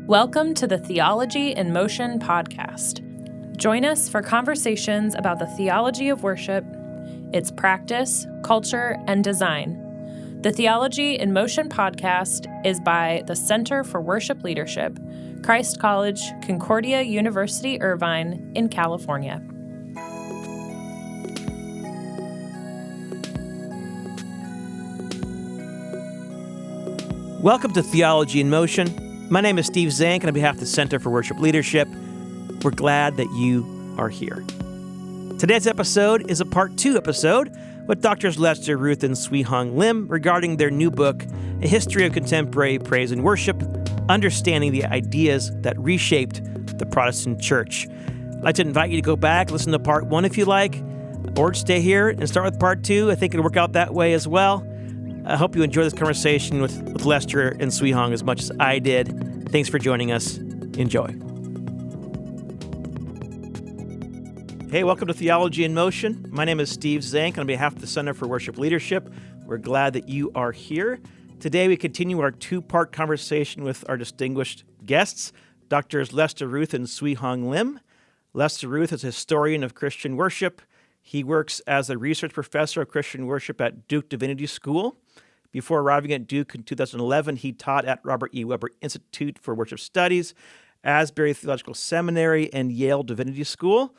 Welcome to the Theology in Motion podcast. Join us for conversations about the theology of worship, its practice, culture, and design. The Theology in Motion podcast is by the Center for Worship Leadership, Christ College, Concordia University, Irvine, in California. Welcome to Theology in Motion. My name is Steve Zank, and on behalf of the Center for Worship Leadership, we're glad that you are here. Today's episode is a Part 2 episode with Drs. Lester, Ruth, and Swee Lim regarding their new book, A History of Contemporary Praise and Worship, Understanding the Ideas That Reshaped the Protestant Church. I'd like to invite you to go back, listen to Part 1 if you like, or stay here and start with Part 2. I think it'll work out that way as well. I hope you enjoy this conversation with Lester and Swee as much as I did. Thanks for joining us. Enjoy. Hey, welcome to Theology in Motion. My name is Steve Zank. On behalf of the Center for Worship Leadership, we're glad that you are here. Today, we continue our two-part conversation with our distinguished guests, Drs. Lester Ruth and Swee Lim. Lester Ruth is a historian of Christian worship. He works as a research professor of Christian worship at Duke Divinity School. Before arriving at Duke in 2011, he taught at Robert E. Weber Institute for Worship Studies, Asbury Theological Seminary, and Yale Divinity School.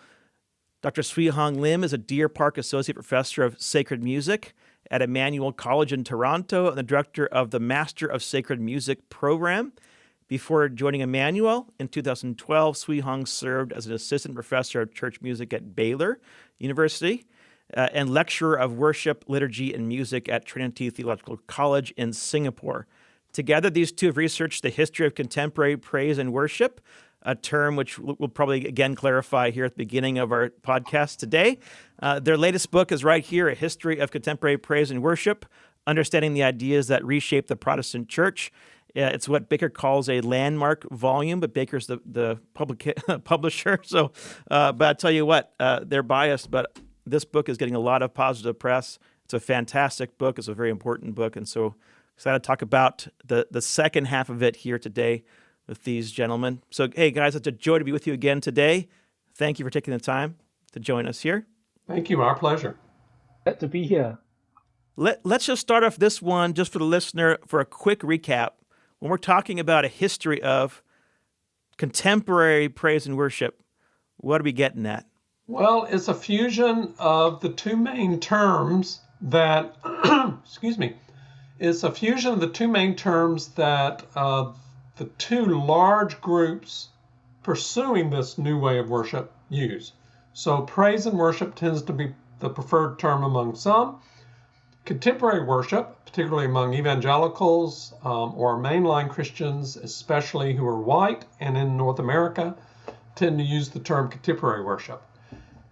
Dr. Swee Lim is a Deer Park Associate Professor of Sacred Music at Emmanuel College in Toronto and the director of the Master of Sacred Music program. Before joining Emmanuel in 2012, Swee served as an assistant professor of church music at Baylor University and lecturer of worship, liturgy, and music at Trinity Theological College in Singapore. Together, these two have researched the history of contemporary praise and worship, a term which we'll probably again clarify here at the beginning of our podcast today. Their latest book is right here, A History of Contemporary Praise and Worship, Understanding the Ideas That Reshaped the Protestant Church. It's what Baker calls a landmark volume, but Baker's the publisher. So, but I tell you what, they're biased, but this book is getting a lot of positive press. It's a fantastic book. It's a very important book. And so excited to talk about the second half of it here today with these gentlemen. So, hey, guys, it's a joy to be with you again today. Thank you for taking the time to join us here. Thank you. Our pleasure. Glad to be here. Let's just start off this one, just for the listener, for a quick recap. When we're talking about a history of contemporary praise and worship, what are we getting at? Well, it's a fusion of the two main terms that, it's a fusion of the two main terms that the two large groups pursuing this new way of worship use. So praise and worship tends to be the preferred term among some. Contemporary worship, particularly among evangelicals or mainline Christians, especially who are white and in North America, tend to use the term contemporary worship.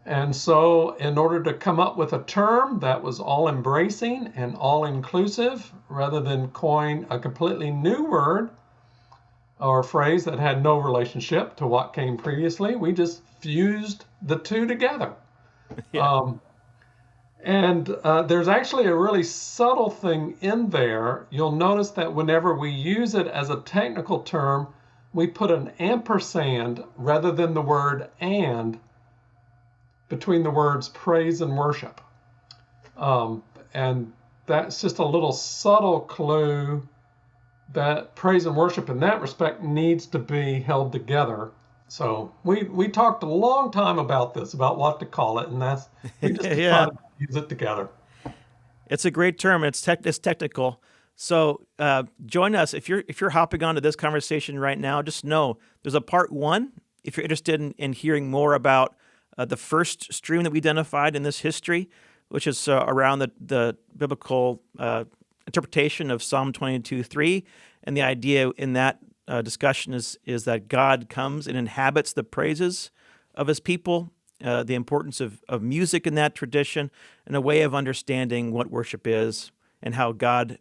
And so in order to come up with a term that was all-embracing and all-inclusive, rather than coin a completely new word or phrase that had no relationship to what came previously, we just fused the two together. Yeah. And there's actually a really subtle thing in there. You'll notice that whenever we use it as a technical term, we put an ampersand rather than the word and between the words praise and worship. And that's just a little subtle clue that praise and worship in that respect needs to be held together. So we talked a long time about this, about what to call it, and that's we just decided to use it together. It's a great term. It's technical. So join us if you're hopping onto this conversation right now. Just know there's a part 1 if you're interested in hearing more about the first stream that we identified in this history, which is around the biblical interpretation of Psalm 22:3, and the idea in that discussion is that God comes and inhabits the praises of his people, the importance of music in that tradition, and a way of understanding what worship is and how God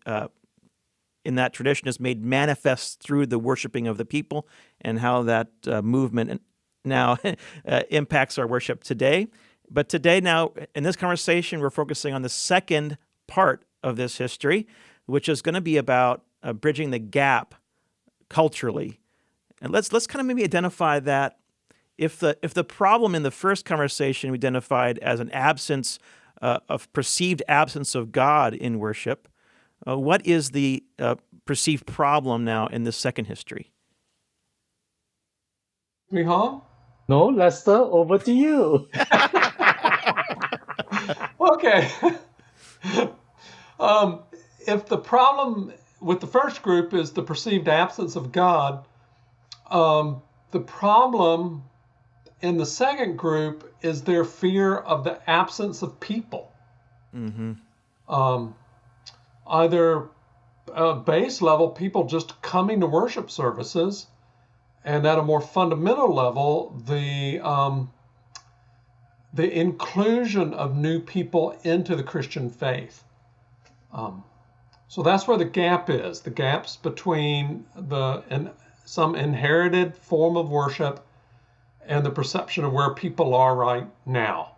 in that tradition is made manifest through the worshiping of the people, and how that movement now impacts our worship today. But today now, in this conversation, we're focusing on the second part of this history, which is going to be about bridging the gap culturally And let's kind of maybe identify that. If the problem in the first conversation we identified as an absence of perceived absence of God in worship, what is the perceived problem now in this second history? Mihal? No, Lester, over to you. Okay. If the problem with the first group is the perceived absence of God, the problem in the second group is their fear of the absence of people. Mm-hmm. Either base level, people just coming to worship services, and at a more fundamental level, the inclusion of new people into the Christian faith. So that's where the gap is. The gaps between some inherited form of worship and the perception of where people are right now.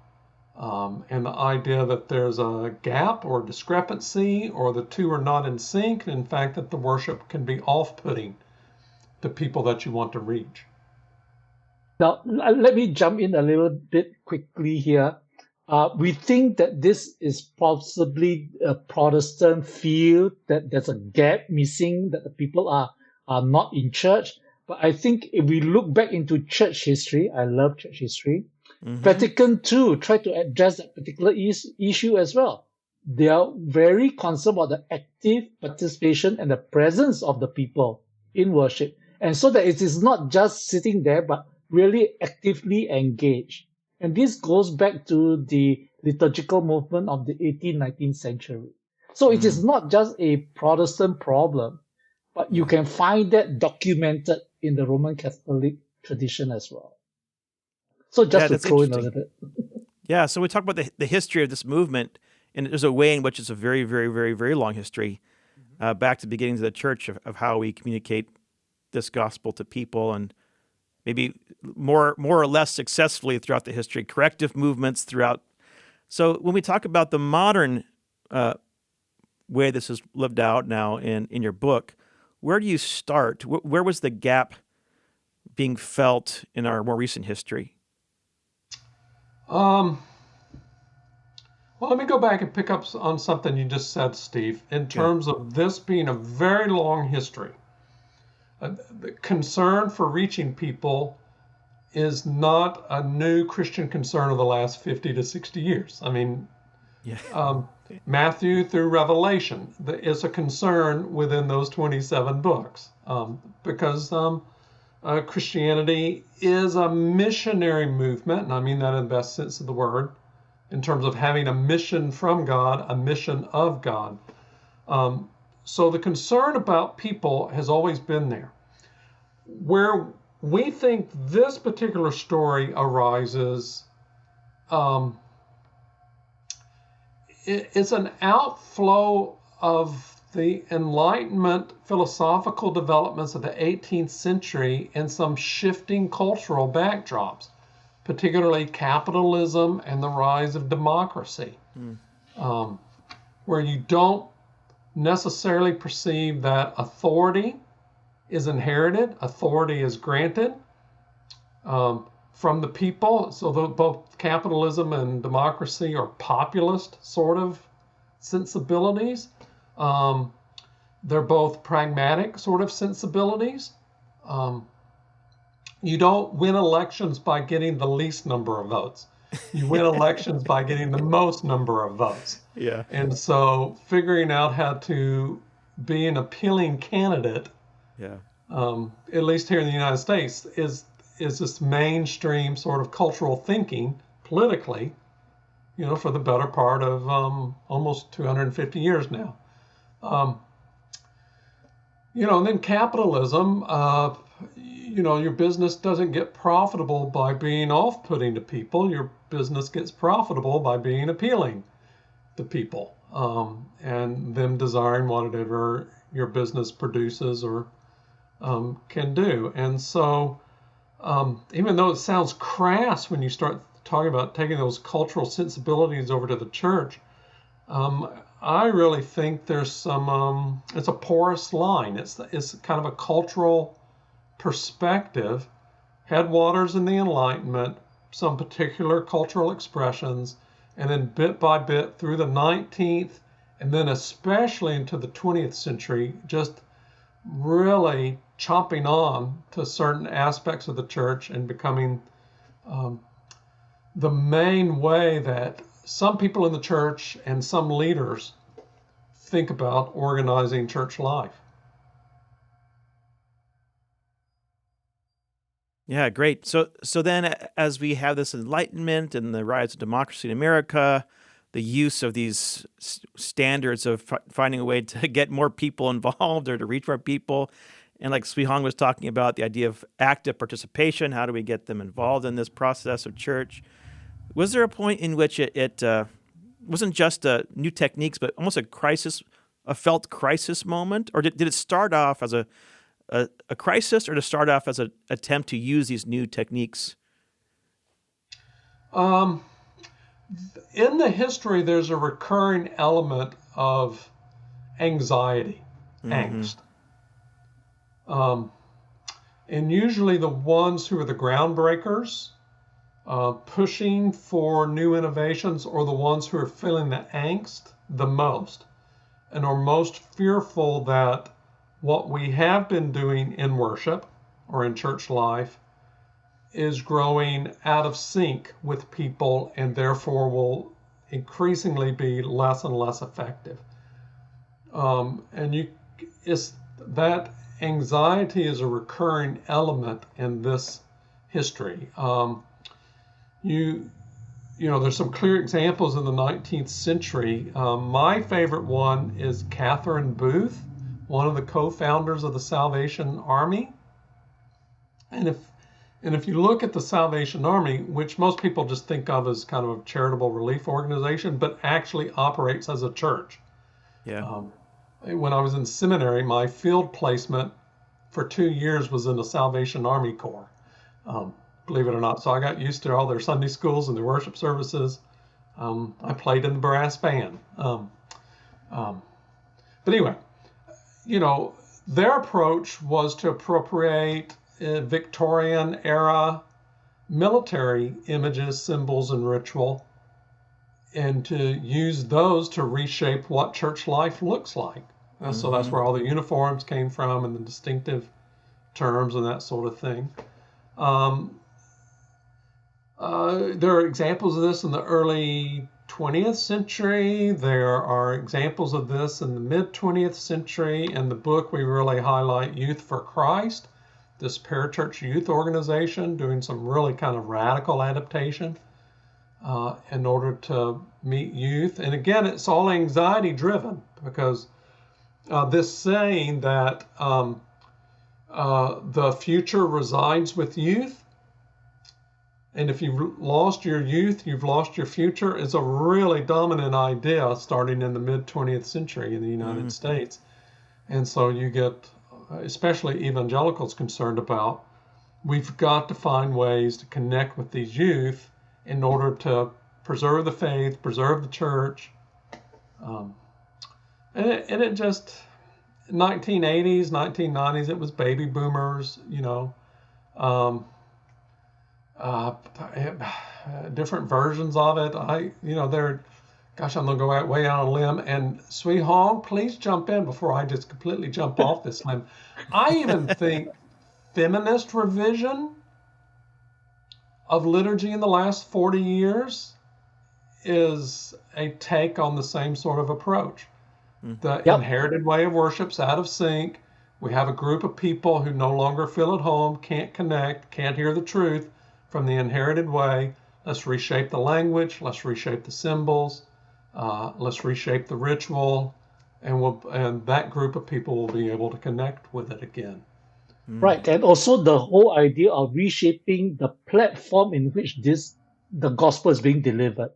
And the idea that there's a gap or discrepancy, or the two are not in sync, and in fact that the worship can be off-putting to people that you want to reach. Now, let me jump in a little bit quickly here. We think that this is possibly a Protestant field, that there's a gap missing, that the people are not in church. But I think if we look back into church history, I love church history, Vatican II tried to address that particular issue as well. They are very concerned about the active participation and the presence of the people in worship. And so that it is not just sitting there, but really actively engaged. And this goes back to the liturgical movement of the 18th, 19th century. So it is not just a Protestant problem, but you can find that documented in the Roman Catholic tradition as well. So just to throw in a little bit. Yeah, so we talk about the history of this movement, and there's a way in which it's a very, very, very, very long history, back to the beginnings of the church, of how we communicate this gospel to people, and maybe more or less successfully throughout the history, corrective movements throughout. So when we talk about the modern way this is lived out now in your book, where do you start? Where was the gap being felt in our more recent history? Well, let me go back and pick up on something you just said, Steve, in terms of this being a very long history. The concern for reaching people is not a new Christian concern of the last 50 to 60 years. I mean, Matthew through Revelation is a concern within those 27 books, because Christianity is a missionary movement, and I mean that in the best sense of the word, in terms of having a mission from God, a mission of God. So the concern about people has always been there. Where we think this particular story arises, it's an outflow of the Enlightenment philosophical developments of the 18th century and some shifting cultural backdrops, particularly capitalism and the rise of democracy, where you don't necessarily perceive that authority is inherited, authority is granted from the people. So both capitalism and democracy are populist sort of sensibilities. They're both pragmatic sort of sensibilities. You don't win elections by getting the least number of votes. You win elections by getting the most number of votes. Yeah. And so figuring out how to be an appealing candidate, at least here in the United States, is this mainstream sort of cultural thinking politically, for the better part of almost 250 years now. And then capitalism, your business doesn't get profitable by being off-putting to people. Your business gets profitable by being appealing to people, and them desiring whatever your business produces or can do. And so even though it sounds crass when you start talking about taking those cultural sensibilities over to the church, I really think there's some, it's a porous line. It's kind of a cultural perspective, headwaters in the Enlightenment, some particular cultural expressions, and then bit by bit through the 19th, and then especially into the 20th century, just really chomping on to certain aspects of the church and becoming the main way that some people in the church and some leaders think about organizing church life. Yeah, great. So then as we have this Enlightenment and the rise of democracy in America, the use of these standards of finding a way to get more people involved or to reach more people, and like Swee was talking about, the idea of active participation, how do we get them involved in this process of church? Was there a point in which it wasn't just new techniques, but almost a felt crisis moment? Or did it start off as a crisis, or to start off as an attempt to use these new techniques? In the history, there's a recurring element of anxiety, angst. And usually the ones who are the groundbreakers, pushing for new innovations, or the ones who are feeling the angst the most and are most fearful that what we have been doing in worship or in church life is growing out of sync with people and therefore will increasingly be less and less effective. That anxiety is a recurring element in this history. There's some clear examples in the 19th century. My favorite one is Catherine Booth, one of the co-founders of the Salvation Army. And if you look at the Salvation Army, which most people just think of as kind of a charitable relief organization, but actually operates as a church. Yeah. When I was in seminary, my field placement for 2 years was in the Salvation Army Corps, believe it or not. So I got used to all their Sunday schools and their worship services. I played in the brass band. But anyway, their approach was to appropriate Victorian era military images, symbols, and ritual, and to use those to reshape what church life looks like. So that's where all the uniforms came from and the distinctive terms and that sort of thing. There are examples of this in the early 20th century. There are examples of this in the mid-20th century. In the book, we really highlight Youth for Christ, this parachurch youth organization doing some really kind of radical adaptation in order to meet youth. And again, it's all anxiety driven, because this saying that the future resides with youth, and if you've lost your youth, you've lost your future, is a really dominant idea starting in the mid-20th century in the United States. And so you get, especially evangelicals, concerned about, we've got to find ways to connect with these youth in order to preserve the faith, preserve the church. And it just, 1980s, 1990s, it was baby boomers, different versions of it. I'm gonna go way out on a limb. And Swee, please jump in before I just completely jump off this limb. I even think feminist revision of liturgy in the last 40 years is a take on the same sort of approach. The inherited way of worship's out of sync. We have a group of people who no longer feel at home, can't connect, can't hear the truth from the inherited way. Let's reshape the language. Let's reshape the symbols. Let's reshape the ritual, and that group of people will be able to connect with it again. Right, and also the whole idea of reshaping the platform in which the gospel is being delivered.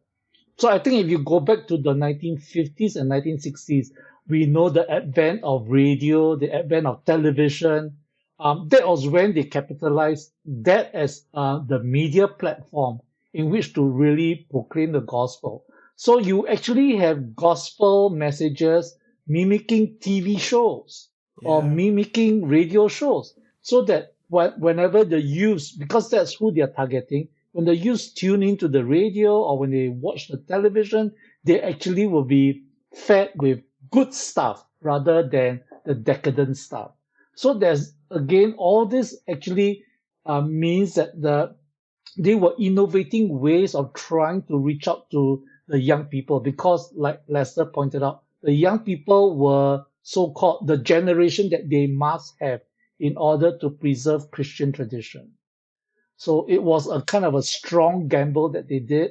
So I think if you go back to the 1950s and 1960s, we know the advent of radio, the advent of television. That was when they capitalized that as the media platform in which to really proclaim the gospel. So you actually have gospel messages mimicking TV shows or mimicking radio shows, so that whenever the youth, because that's who they're targeting, when the youth tune into the radio or when they watch the television, they actually will be fed with good stuff rather than the decadent stuff. So there's, again, all this actually means that they were innovating ways of trying to reach out to the young people because, like Lester pointed out, the young people were so-called the generation that they must have in order to preserve Christian tradition. So it was a kind of a strong gamble that they did.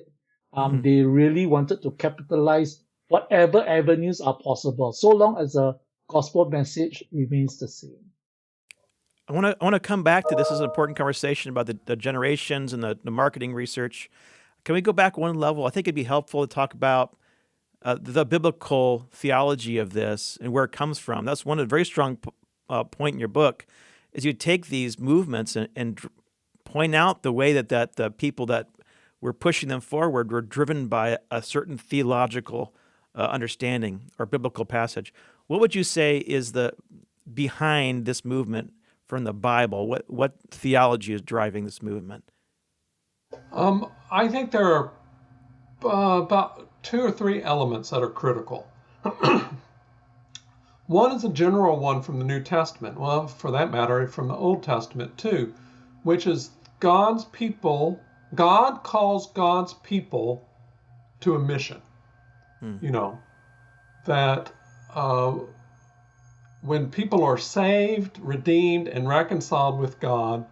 They really wanted to capitalize whatever avenues are possible, so long as the gospel message remains the same. I want to come back to this. Is an important conversation about the generations and the marketing research. Can we go back one level? I think it'd be helpful to talk about the biblical theology of this and where it comes from. That's one of the very strong point in your book, is you take these movements and point out the way that the people that were pushing them forward were driven by a certain theological understanding or biblical passage. What would you say is the behind this movement from the Bible? What theology is driving this movement? I think there are about 2 or 3 elements that are critical. One is a general one from the New Testament, well, for that matter, from the Old Testament too, which is God calls God's people to a mission. You know, that when people are saved, redeemed, and reconciled with God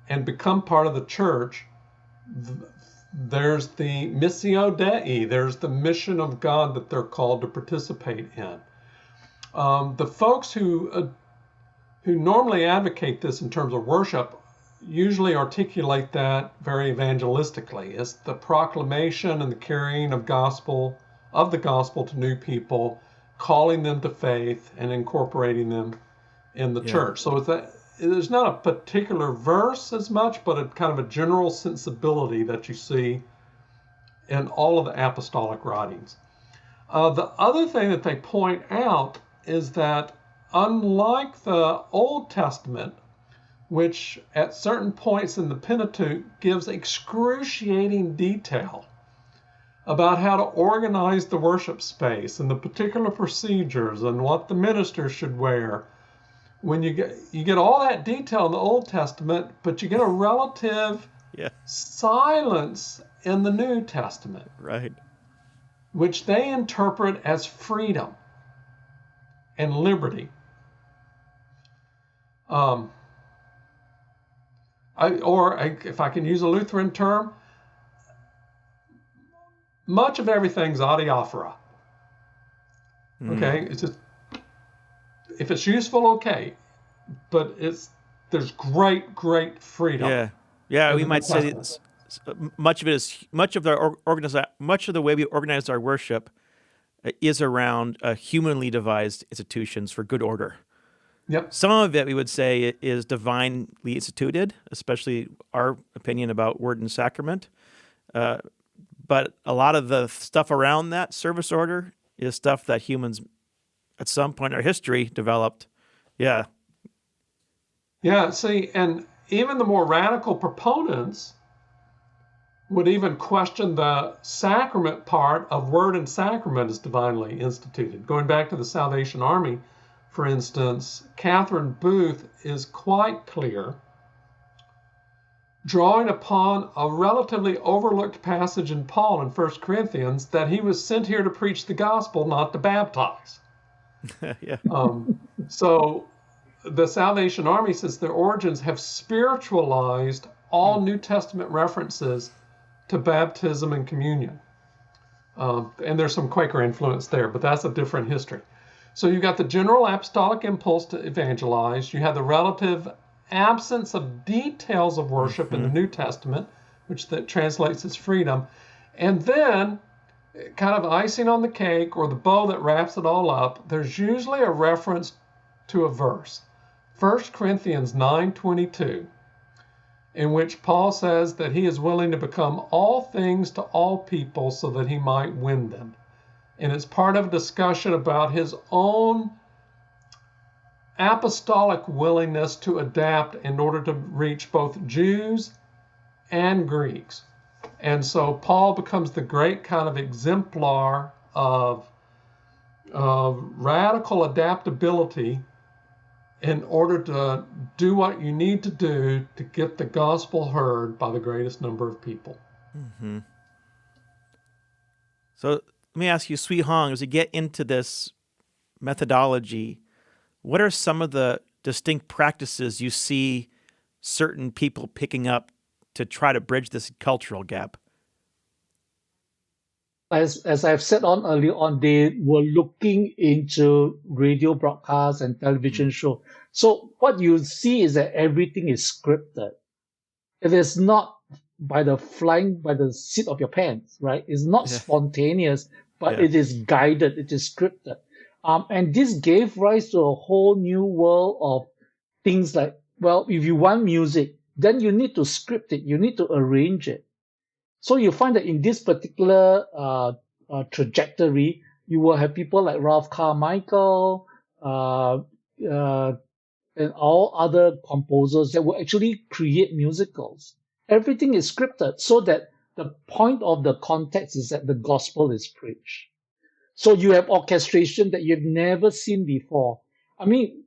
and become part of the church, there's the missio Dei, there's the mission of God that they're called to participate in. The folks who normally advocate this in terms of worship usually articulate that very evangelistically. It's the proclamation and the carrying of the gospel to new people, calling them to faith and incorporating them in the church. So there's not a particular verse as much, but a kind of a general sensibility that you see in all of the apostolic writings. The other thing that they point out is that unlike the Old Testament, which at certain points in the Pentateuch gives excruciating detail about how to organize the worship space and the particular procedures and what the ministers should wear, when you get all that detail in the Old Testament, but you get a relative silence in the New Testament, right, which they interpret as freedom and liberty. If I can use a Lutheran term, much of everything's adiaphora. Okay, it's just, if it's useful, okay, but there's great freedom. Yeah. We might say much of the way we organize our worship is around humanly devised institutions for good order. Yep. Some of it we would say is divinely instituted, especially our opinion about word and sacrament. But a lot of the stuff around that service order is stuff that humans at some point in our history developed. Yeah, see, and even the more radical proponents would even question the sacrament part of word and sacrament as divinely instituted. Going back to the Salvation Army, for instance, Catherine Booth is quite clear, drawing upon a relatively overlooked passage in Paul in 1 Corinthians, that he was sent here to preach the gospel, not to baptize. So the Salvation Army says their origins have spiritualized all New Testament references to baptism and communion. And there's some Quaker influence there, but that's a different history. So you've got the general apostolic impulse to evangelize. You have the relative absence of details of worship in the New Testament, which that translates as freedom. And then, kind of icing on the cake, or the bow that wraps it all up, there's usually a reference to a verse. 1 Corinthians 9:22, in which Paul says that he is willing to become all things to all people so that he might win them. And it's part of a discussion about his own apostolic willingness to adapt in order to reach both Jews and Greeks. And so Paul becomes the great kind of exemplar of radical adaptability in order to do what you need to do to get the gospel heard by the greatest number of people. Mm-hmm. So let me ask you, Swee Hong, as we get into this methodology, what are some of the distinct practices you see certain people picking up to try to bridge this cultural gap? As I've said on earlier on, they were looking into radio broadcasts and television show. So what you see is that everything is scripted. It is not by the seat of your pants, right? It's not spontaneous, but it is guided. It is scripted. And this gave rise to a whole new world of things like, well, if you want music, then you need to script it. You need to arrange it. So you find that in this particular trajectory, you will have people like Ralph Carmichael and all other composers that will actually create musicals. Everything is scripted so that the point of the context is that the gospel is preached. So you have orchestration that you've never seen before. I mean,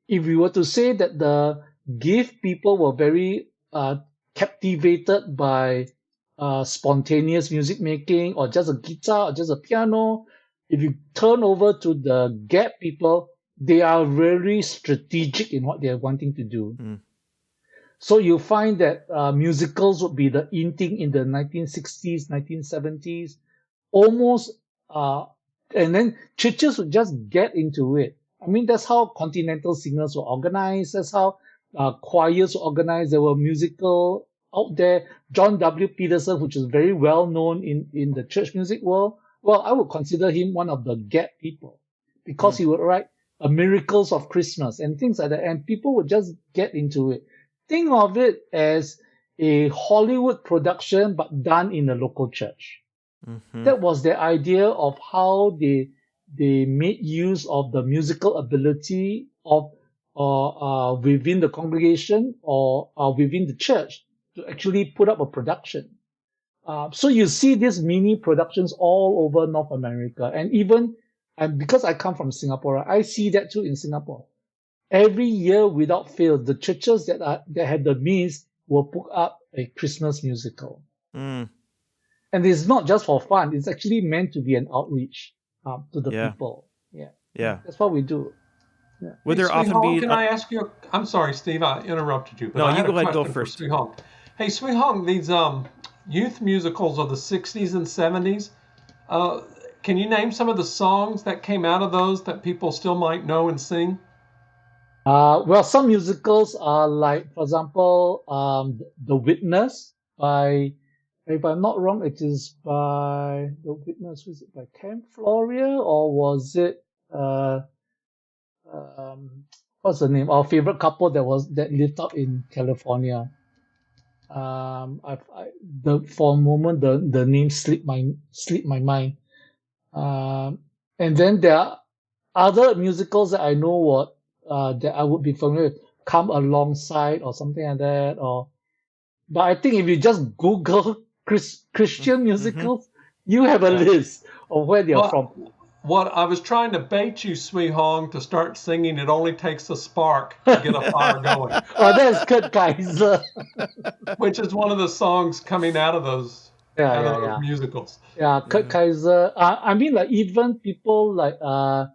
if we were to say that the gift people were very captivated by spontaneous music making or just a guitar or just a piano, if you turn over to the gap people, they are very strategic in what they're wanting to do. So you find that musicals would be the in thing in the 1960s, 1970s, almost, and then churches would just get into it. I mean, that's how continental singers were organized. That's how choirs were organized. There were musical out there. John W. Peterson, which is very well known in the church music world, well, I would consider him one of the gap people because he would write Miracles of Christmas and things like that, and people would just get into it. Think of it as a Hollywood production, but done in a local church. That was the idea of how they made use of the musical ability of within the congregation or within the church to actually put up a production. So you see these mini productions all over North America, and because I come from Singapore, I see that too in Singapore. Every year, without fail, the churches that had the means will put up a Christmas musical. And it's not just for fun. It's actually meant to be an outreach to the people. Yeah. That's what we do. Yeah. Would there often be... Can I ask you... I'm sorry, Steve, I interrupted you. But no, I you go ahead and go first. Swee Hong. Hey, Swee Hong, these youth musicals of the 60s and 70s, can you name some of the songs that came out of those that people still might know and sing? Well, some musicals are like, for example, The Witness by... If I'm not wrong, it is by The Witness. Was it by Ken Floria or was it what's the name? Our favorite couple that lived up in California. For a moment the name slipped my mind. And then there are other musicals that I know that I would be familiar with, Come Alongside or something like that. But I think if you just Google Christian musicals, you have a list of where they are from. What I was trying to bait you, Swee Hong, to start singing "It Only Takes a Spark" to get a fire going. Oh, that's Kurt Kaiser. Which is one of the songs coming out of those musicals. Yeah, Kurt Kaiser. I mean, like even people like the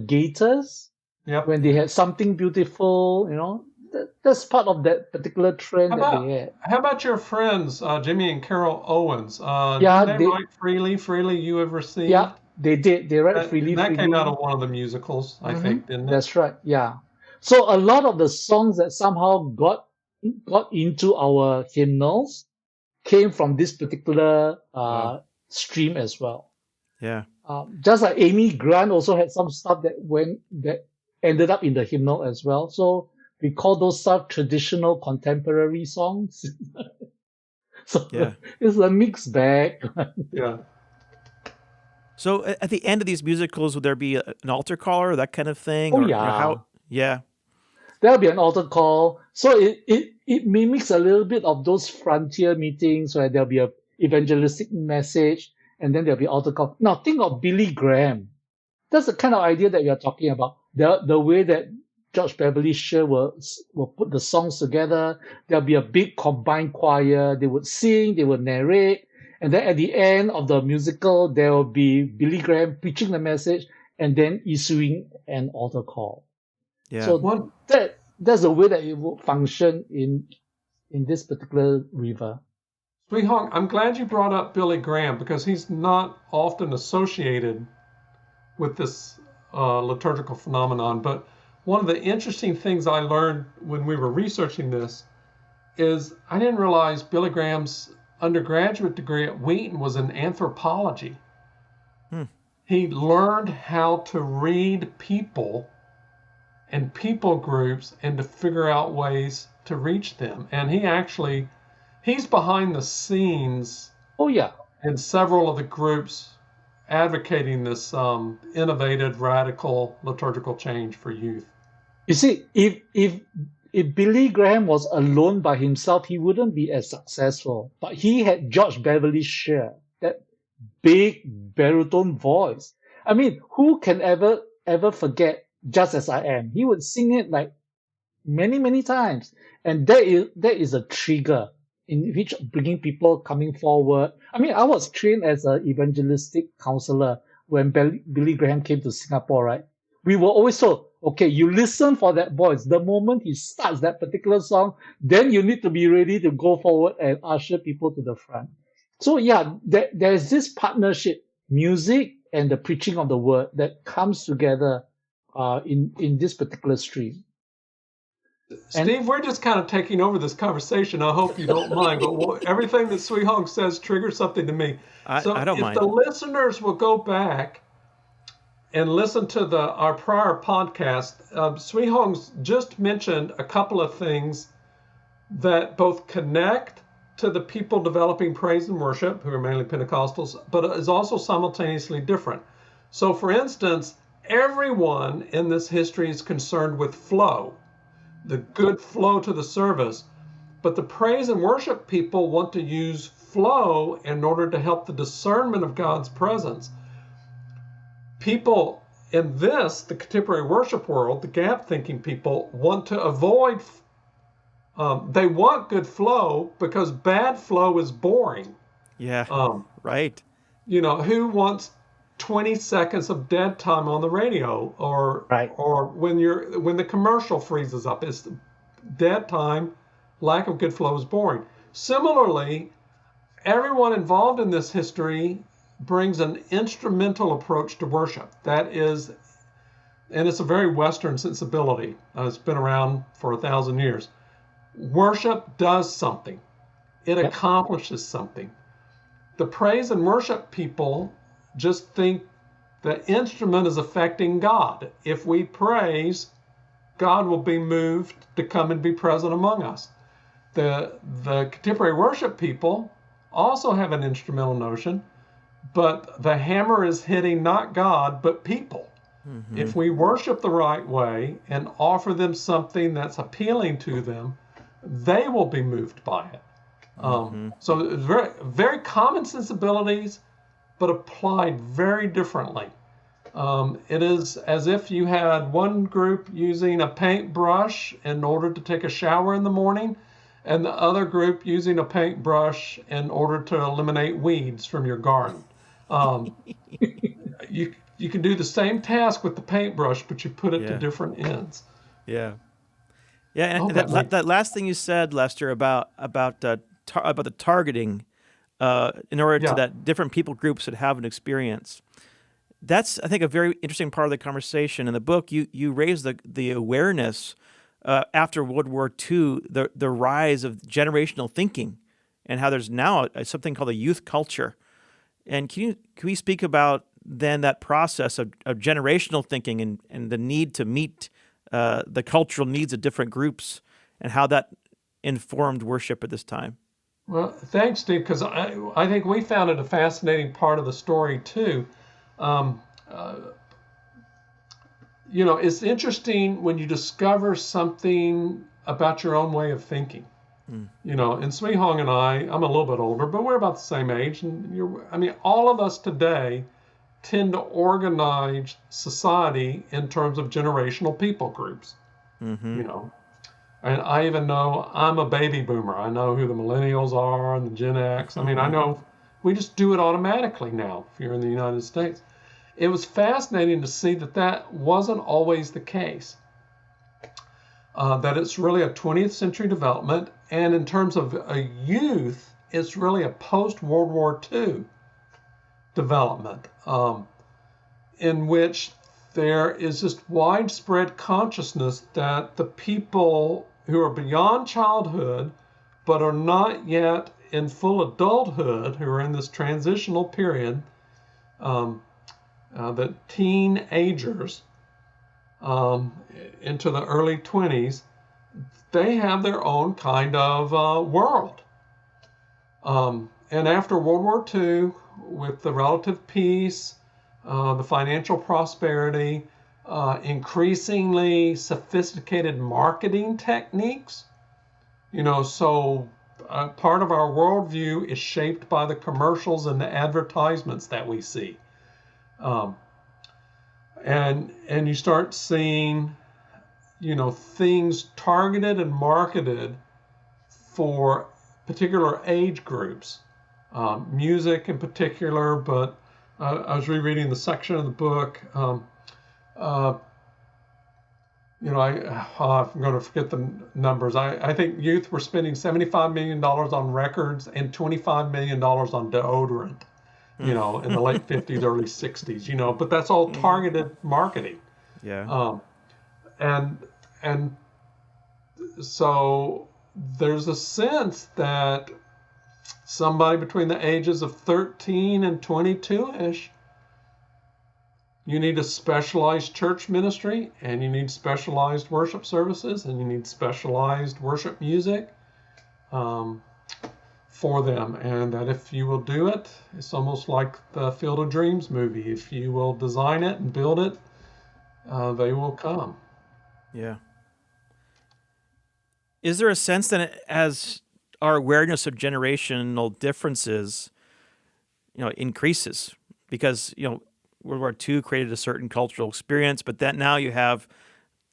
Gators. When they had Something Beautiful, that's part of that particular trend that they had. How about your friends, Jimmy and Carol Owens? They write Freely You Have Received? Yeah, they did. They write Freely. That came out of one of the musicals, I think, didn't it? That's right, yeah. So a lot of the songs that somehow got into our hymnals came from this particular stream as well. Yeah. Just like Amy Grant also had some stuff that ended up in the hymnal as well. So we call those stuff traditional contemporary songs. So it's a mixed bag. Yeah. So at the end of these musicals, would there be an altar call or that kind of thing? Oh Or yeah, how? Yeah. there'll be an altar call. So it mimics a little bit of those frontier meetings where there'll be a evangelistic message and then there'll be altar call. Now think of Billy Graham. That's the kind of idea that we are talking about. The way that George Beverly Shea will put the songs together. There'll be a big combined choir. They would sing, they would narrate, and then at the end of the musical, there will be Billy Graham preaching the message and then issuing an altar call. Yeah. So that's the way that it would function in this particular river. Swee Hong, I'm glad you brought up Billy Graham because he's not often associated with this liturgical phenomenon. But one of the interesting things I learned when we were researching this is I didn't realize Billy Graham's undergraduate degree at Wheaton was in anthropology. He learned how to read people and people groups and to figure out ways to reach them. And he's behind the scenes Oh yeah. in several of the groups advocating this innovative, radical liturgical change for youth. You see, if Billy Graham was alone by himself, he wouldn't be as successful. But he had George Beverly Shea, that big baritone voice. I mean, who can ever forget Just As I Am? He would sing it like many, many times. And that is a trigger in which bringing people coming forward. I mean, I was trained as an evangelistic counselor when Billy Graham came to Singapore, right? We were always told, okay, you listen for that voice. The moment he starts that particular song, then you need to be ready to go forward and usher people to the front. So yeah, there's this partnership, music and the preaching of the word, that comes together in this particular stream. Steve, we're just kind of taking over this conversation. I hope you don't mind, but everything that Swee Hong says triggers something to me. I don't mind. If the listeners will go back and listen to our prior podcast, Swee Hong's just mentioned a couple of things that both connect to the people developing praise and worship, who are mainly Pentecostals, but is also simultaneously different. So, for instance, everyone in this history is concerned with flow, the good flow to the service, but the praise and worship people want to use flow in order to help the discernment of God's presence. People in the contemporary worship world, the gap thinking people, want to avoid, they want good flow because bad flow is boring. Yeah, right. You know, who wants 20 seconds of dead time on the radio or when the commercial freezes up? It's dead time, lack of good flow is boring. Similarly, everyone involved in this history brings an instrumental approach to worship. That is, and it's a very Western sensibility. It's been around for 1,000 years. Worship does something. It accomplishes something. The praise and worship people just think the instrument is affecting God. If we praise, God will be moved to come and be present among us. The contemporary worship people also have an instrumental notion, but the hammer is hitting not God, but people. Mm-hmm. If we worship the right way and offer them something that's appealing to them, they will be moved by it. So it's very, very common sensibilities, but applied very differently. It is as if you had one group using a paintbrush in order to take a shower in the morning, and the other group using a paintbrush in order to eliminate weeds from your garden. You can do the same task with the paintbrush, but you put it to different ends. Yeah. Yeah, and that last thing you said, Lester, about the targeting in order to that different people groups that have an experience. That's, I think, a very interesting part of the conversation. In the book, you raise the awareness after World War II, the rise of generational thinking, and how there's now something called a youth culture. And can we speak about then that process of generational thinking and the need to meet the cultural needs of different groups and how that informed worship at this time? Well, thanks, Steve, because I think we found it a fascinating part of the story, too. Um, uh, it's interesting when you discover something about your own way of thinking. And Swee and I'm a little bit older, but we're about the same age. And all of us today tend to organize society in terms of generational people groups. And I even know I'm a baby boomer. I know who the millennials are and the Gen X. I know we just do it automatically now if you're in the United States. It was fascinating to see that wasn't always the case. That it's really a 20th century development. And in terms of a youth, it's really a post-World War II development in which there is this widespread consciousness that the people who are beyond childhood but are not yet in full adulthood, who are in this transitional period, the teenagers into the early 20s, they have their own kind of world. And after World War II, with the relative peace, the financial prosperity, increasingly sophisticated marketing techniques, so part of our worldview is shaped by the commercials and the advertisements that we see. And you start seeing, things targeted and marketed for particular age groups, music in particular, but I was rereading the section of the book. I'm going to forget the numbers. I think youth were spending $75 million on records and $25 million on deodorant, in the late 50s, early 60s, but that's all targeted marketing. Yeah. And so there's a sense that somebody between the ages of 13 and 22-ish, you need a specialized church ministry, and you need specialized worship services, and you need specialized worship music for them. And that if you will do it, it's almost like the Field of Dreams movie. If you will design it and build it, they will come. Yeah. Is there a sense that as our awareness of generational differences, increases? Because, World War II created a certain cultural experience, but that now you have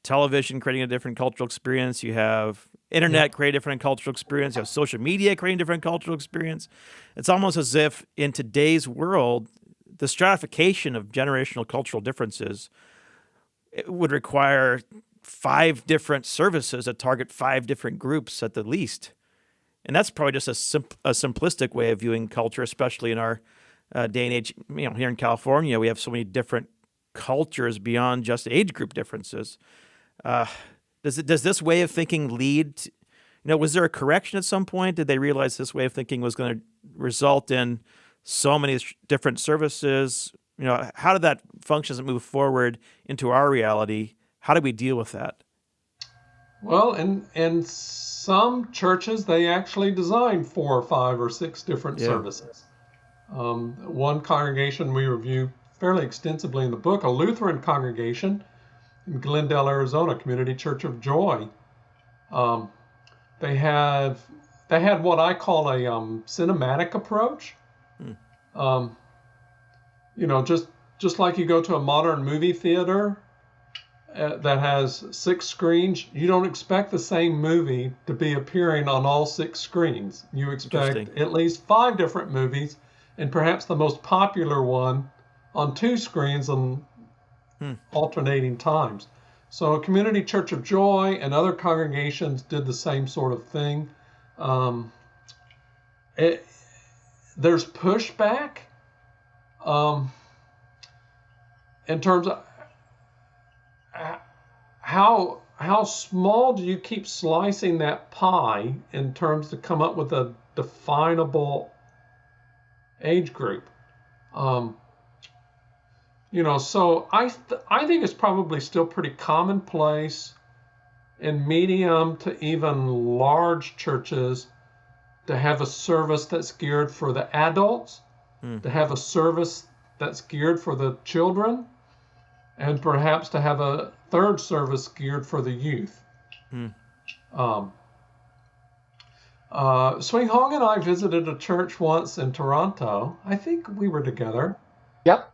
television creating a different cultural experience. You have internet creating a different cultural experience. You have social media creating a different cultural experience. It's almost as if in today's world, the stratification of generational cultural differences it would require 5 different services that target 5 different groups at the least. And that's probably just a simplistic way of viewing culture, especially in our day and age. Here in California, we have so many different cultures beyond just age group differences. Does this way of thinking lead? Was there a correction at some point? Did they realize this way of thinking was going to result in so many different services? How did that function as it moved forward into our reality? How do we deal with that? Well, in some churches, they actually design 4 or 5 or 6 different services. One congregation we review fairly extensively in the book, a Lutheran congregation in Glendale, Arizona, Community Church of Joy. They had what I call a cinematic approach. Just like you go to a modern movie theater that has 6 screens, you don't expect the same movie to be appearing on all 6 screens. You expect at least 5 different movies, and perhaps the most popular one on 2 screens on alternating times. So Community Church of Joy and other congregations did the same sort of thing. There's pushback in terms of how small do you keep slicing that pie in terms to come up with a definable age group. So I think it's probably still pretty commonplace in medium to even large churches to have a service that's geared for the adults, to have a service that's geared for the children, and perhaps to have a third service geared for the youth. Swee Hong and I visited a church once in Toronto. I think we were together. Yep.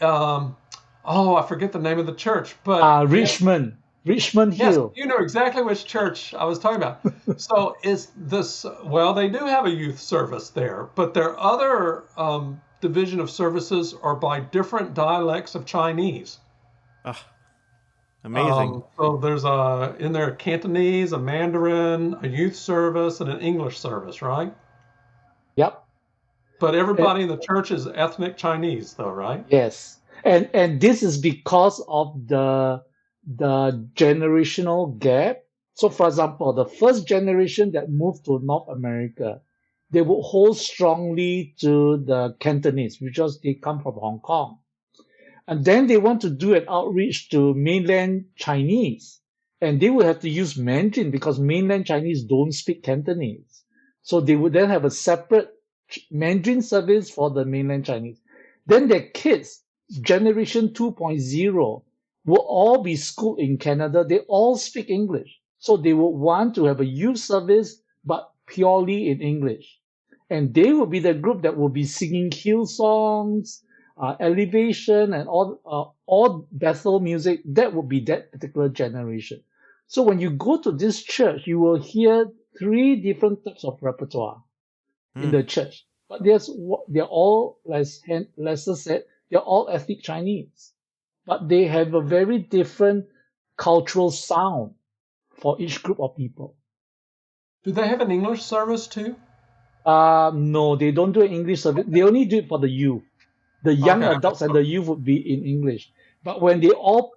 I forget the name of the church, but Richmond yes, Hill. you know exactly which church I was talking about. So is this, well, they do have a youth service there, but their other division of services are by different dialects of Chinese. Amazing. So there's in there Cantonese, a Mandarin, a youth service, and an English service, right? Yep. But everybody in the church is ethnic Chinese, though, right? Yes. And this is because of the generational gap. So, for example, the first generation that moved to North America, they would hold strongly to the Cantonese, because they come from Hong Kong. And then they want to do an outreach to mainland Chinese. And they would have to use Mandarin because mainland Chinese don't speak Cantonese. So they would then have a separate Mandarin service for the mainland Chinese. Then their kids, generation 2.0, will all be schooled in Canada. They all speak English. So they would want to have a youth service, but purely in English. And they will be the group that will be singing hill songs, elevation, and all Bethel music. That would be that particular generation. So when you go to this church, you will hear 3 different types of repertoire in the church. But they're all, as Lester said, they're all ethnic Chinese. But they have a very different cultural sound for each group of people. Do they have an English service too? No, they don't do an English service. They only do it for the youth. The young Okay. adults and the youth would be in English. But when they all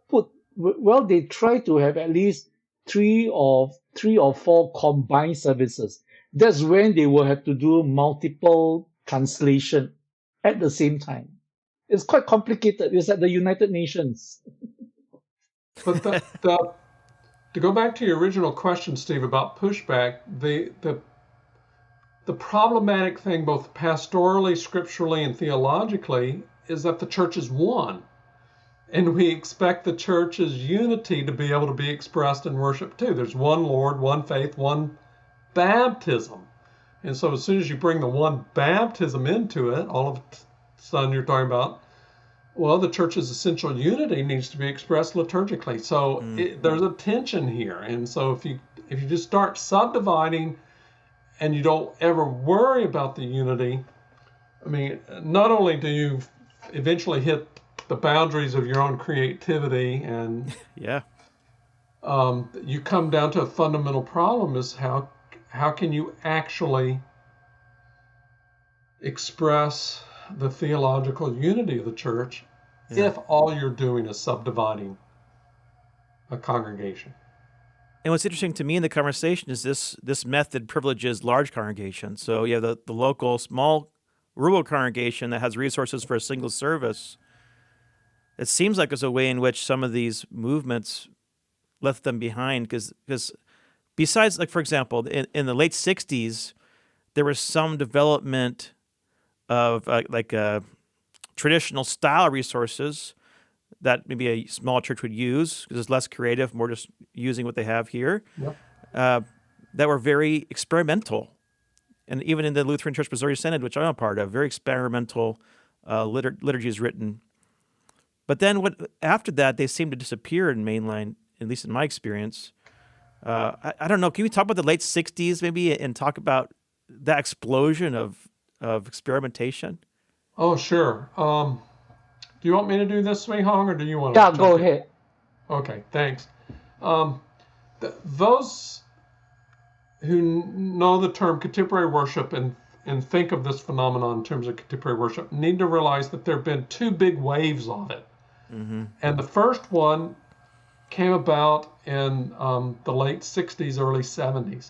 they try to have at least 3 or 4 combined services. That's when they will have to do multiple translation at the same time. It's quite complicated. It's like the United Nations. But to go back to your original question, Steve, about pushback, the problematic thing, both pastorally, scripturally, and theologically, is that the church is one. And we expect the church's unity to be able to be expressed in worship too. There's one Lord, one faith, one baptism. And so as soon as you bring the one baptism into it, all of a sudden you're talking about, well, the church's essential unity needs to be expressed liturgically. So there's a tension here. And so if you just start subdividing and you don't ever worry about the unity, I mean, not only do you eventually hit the boundaries of your own creativity and you come down to a fundamental problem is how can you actually express the theological unity of the church if all you're doing is subdividing a congregation? And what's interesting to me in the conversation is this method privileges large congregations. So you have the local small rural congregation that has resources for a single service. It seems like there's a way in which some of these movements left them behind because besides, like, for example, in the late 60s, there was some development of traditional style resources that maybe a small church would use because it's less creative, more just using what they have here, that were very experimental. And even in the Lutheran Church Missouri Synod, which I'm a part of, very experimental liturgy is written. But then after that, they seem to disappear in mainline, at least in my experience. I don't know. Can we talk about the late 60s maybe and talk about that explosion of experimentation? Oh, sure. Do you want me to do this, Swee Hong, or do you want to? Yeah, go ahead. Okay, thanks. Those who know the term contemporary worship and think of this phenomenon in terms of contemporary worship need to realize that there have been 2 big waves of it. And the first one came about in the late 60s, early 70s.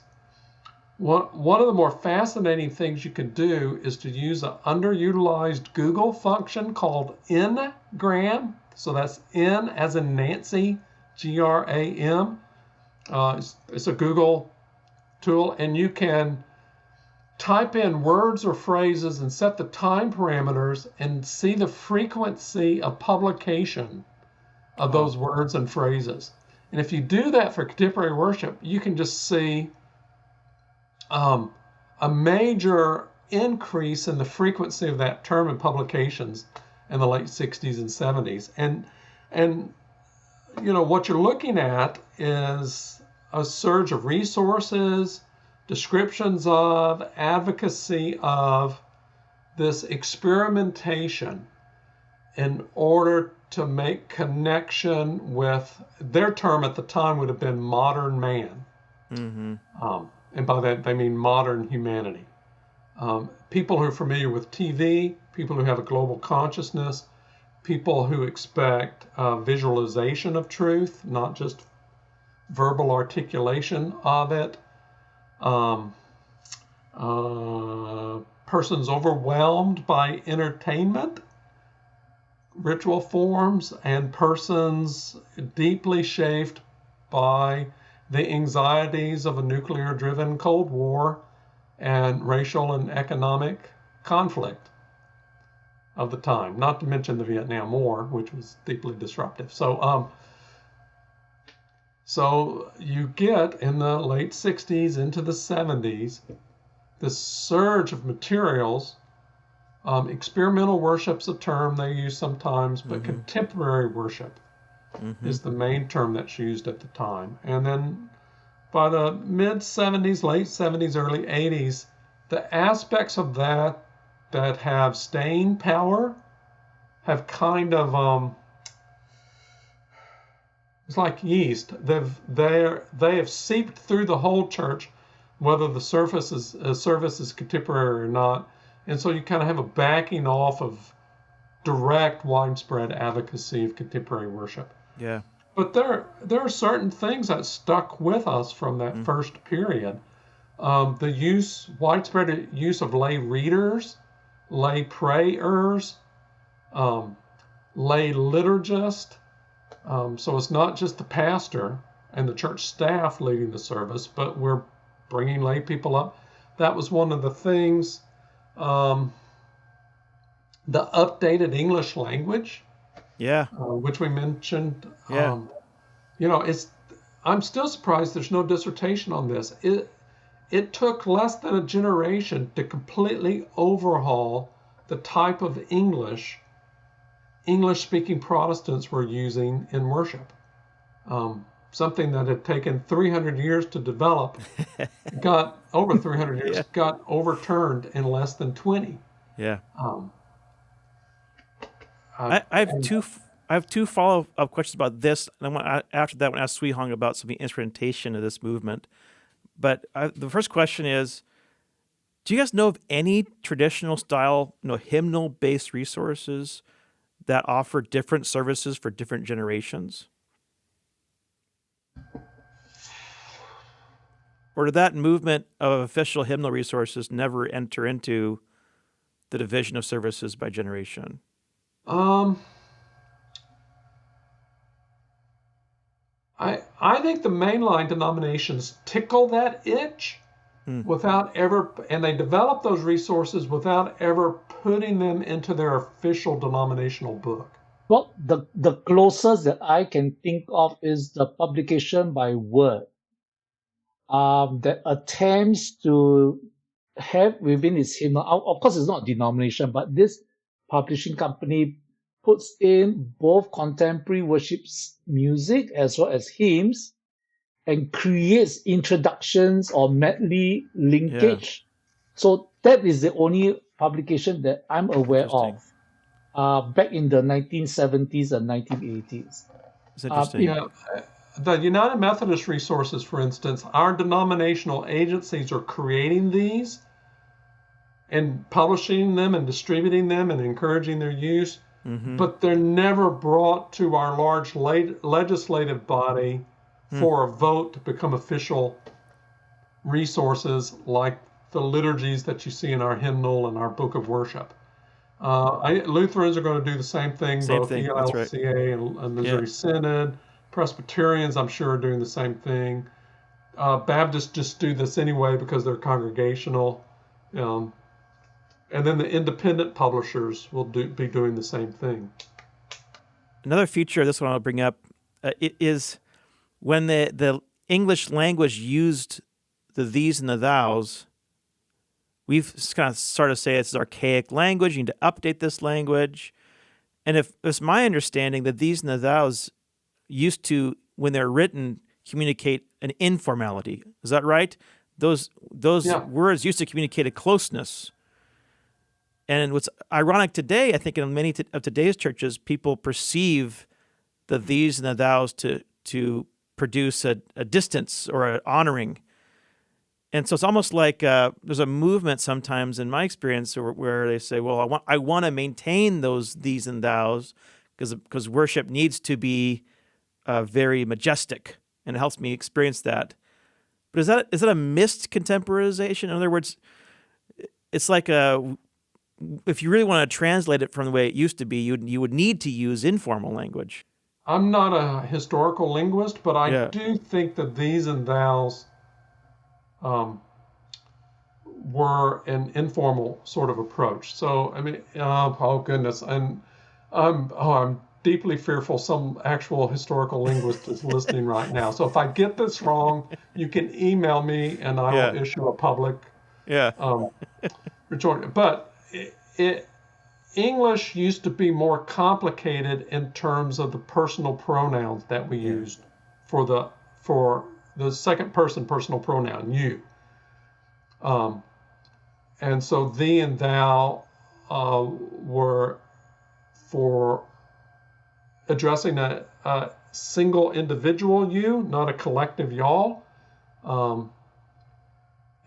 One of the more fascinating things you can do is to use an underutilized Google function called Ngram. So that's N as in Nancy, Gram. It's a Google tool, and you can type in words or phrases and set the time parameters and see the frequency of publication of those words and phrases. And if you do that for contemporary worship, you can just see a major increase in the frequency of that term in publications in the late 60s and 70s. And what you're looking at is a surge of resources, descriptions of, advocacy of this experimentation in order to make connection with, their term at the time would have been modern man. Mm-hmm. And by that they mean modern humanity. People who are familiar with TV, people who have a global consciousness, people who expect visualization of truth, not just verbal articulation of it. Persons overwhelmed by entertainment, ritual forms, and persons deeply chafed by the anxieties of a nuclear-driven Cold War and racial and economic conflict of the time, not to mention the Vietnam War, which was deeply disruptive. So you get in the late 60s into the 70s this surge of materials. Experimental worship's a term they use sometimes, but contemporary worship is the main term that's used at the time. And then by the mid 70s, late 70s, early 80s, the aspects of that have staying power have kind of it's like yeast. They have seeped through the whole church, whether the service is contemporary or not. And so you kind of have a backing off of direct, widespread advocacy of contemporary worship. Yeah. But there are certain things that stuck with us from that first period. The widespread use of lay readers, lay prayers, lay liturgist. So it's not just the pastor and the church staff leading the service, but we're bringing lay people up. That was one of the things. The updated English language, which we mentioned. I'm still surprised there's no dissertation on this. It took less than a generation to completely overhaul the type of English-speaking Protestants were using in worship. Something that had taken 300 years to develop, got over 300 years, got overturned in less than 20. Yeah. I have two follow-up questions about this, and after that, I want to ask Swee about some of the instrumentation of this movement. But the first question is, do you guys know of any traditional style, hymnal-based resources that offer different services for different generations? Or did that movement of official hymnal resources never enter into the division of services by generation? I think the mainline denominations tickle that itch without ever, and they develop those resources without ever putting them into their official denominational book. Well, the closest that I can think of is the publication by Word that attempts to have within its hymnal. Of course, it's not a denomination, but this publishing company puts in both contemporary worship music as well as hymns and creates introductions or medley linkage. So that is the only publication that I'm aware of back in the 1970s and 1980s. It's interesting. The United Methodist resources, for instance, our denominational agencies are creating these and publishing them and distributing them and encouraging their use, but they're never brought to our large legislative body for a vote to become official resources like the liturgies that you see in our hymnal and our book of worship. Lutherans are going to do the same thing, both ELCA and Missouri Synod. Presbyterians, I'm sure, are doing the same thing. Baptists just do this anyway because they're congregational. And then the independent publishers will be doing the same thing. Another feature of this one I'll bring up it is when the English language used the these and the thous, we've kind of started to say it's archaic language. You need to update this language. And if it's my understanding that these and the thous used to, when they're written, communicate an informality. Is that right? Those words used to communicate a closeness. And what's ironic today, I think in many of today's churches, people perceive the these and the thous to produce a distance or an honoring. And so it's almost like there's a movement sometimes in my experience where they say, well, I want to maintain those these and thous because worship needs to be very majestic, and it helps me experience that. But is that a missed contemporization? In other words, it's like if you really want to translate it from the way it used to be, you would need to use informal language. I'm not a historical linguist, but I do think that these and thous were an informal sort of approach. So, I mean, oh goodness, I'm deeply fearful some actual historical linguist is listening right now. So if I get this wrong, you can email me and I will issue a public retort. But English used to be more complicated in terms of the personal pronouns that we used for the second person personal pronoun, you. And so thee and thou were for addressing a single individual you, not a collective y'all.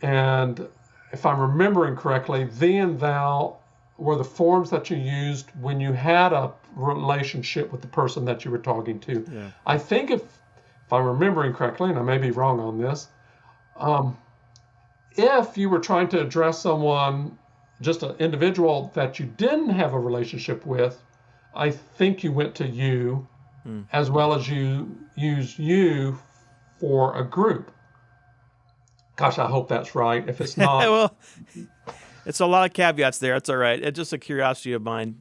And if I'm remembering correctly, thee and thou were the forms that you used when you had a relationship with the person that you were talking to. Yeah. I think if I'm remembering correctly, and I may be wrong on this, if you were trying to address someone, just an individual that you didn't have a relationship with, I think you went to you as well as you use you for a group. Gosh, I hope that's right. If it's not... Well, it's a lot of caveats there. It's all right. It's just a curiosity of mine.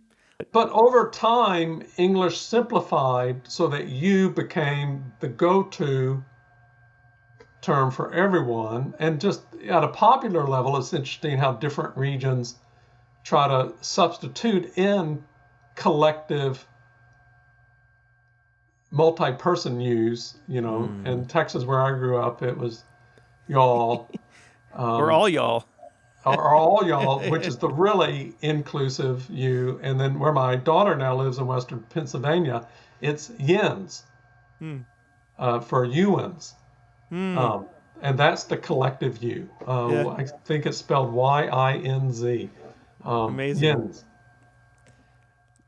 But over time, English simplified so that you became the go-to term for everyone. And just at a popular level, it's interesting how different regions try to substitute in collective multi-person use. In Texas where I grew up, it was y'all. Or all y'all. Or all y'all, which is the really inclusive you. And then where my daughter now lives in Western Pennsylvania, it's yins for Ewans. And that's the collective you. I think it's spelled Y-I-N-Z. Amazing. Yins.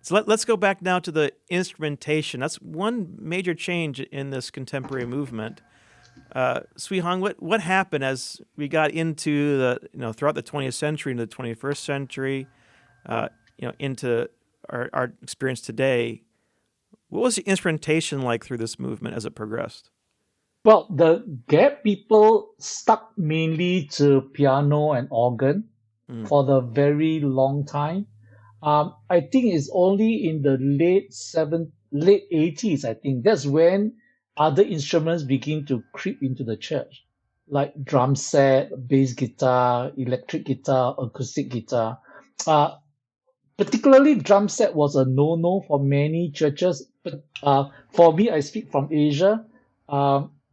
So let's go back now to the instrumentation. That's one major change in this contemporary movement. Swee, what happened as we got into throughout the 20th century into the 21st century, into our experience today? What was the instrumentation like through this movement as it progressed? Well, the Gap people stuck mainly to piano and organ for the very long time. I think it's only in the late 80s, I think. That's when other instruments begin to creep into the church, like drum set, bass guitar, electric guitar, acoustic guitar. Particularly drum set was a no-no for many churches. But for me, I speak from Asia.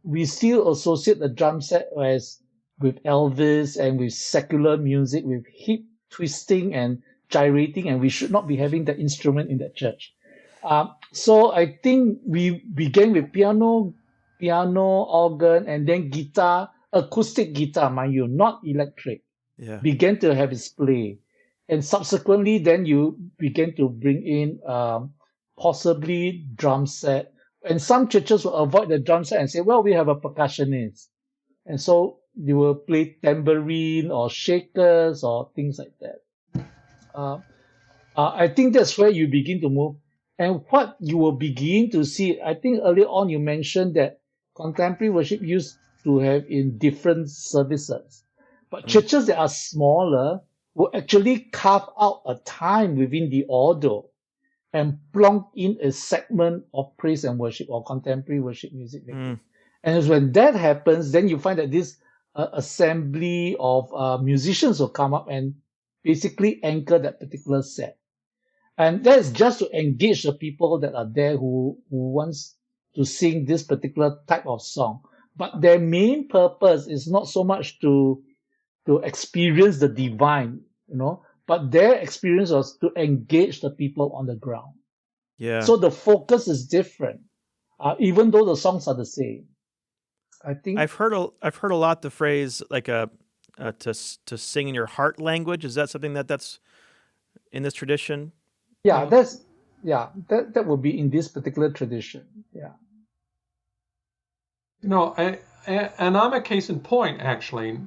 We still associate the drum set with Elvis and with secular music, with hip twisting and gyrating, and we should not be having that instrument in the church. So I think we began with piano, organ, and then guitar, acoustic guitar, mind you, not electric, began to have its play. And subsequently, then you began to bring in possibly drum set. And some churches will avoid the drum set and say, well, we have a percussionist. And so they will play tambourine or shakers or things like that. I think that's where you begin to move. And what you will begin to see, I think earlier on you mentioned that contemporary worship used to have in different services. But churches that are smaller will actually carve out a time within the order and plonk in a segment of praise and worship or contemporary worship music making. And when that happens, then you find that this assembly of musicians will come up and basically anchor that particular set. And that's just to engage the people that are there who wants to sing this particular type of song. But their main purpose is not so much to experience the divine, but their experience was to engage the people on the ground. Yeah. So the focus is different, even though the songs are the same. I think I've heard a lot the phrase like to sing in your heart language. Is that something that's in this tradition? Yeah, that would be in this particular tradition. Yeah. And I'm a case in point, actually.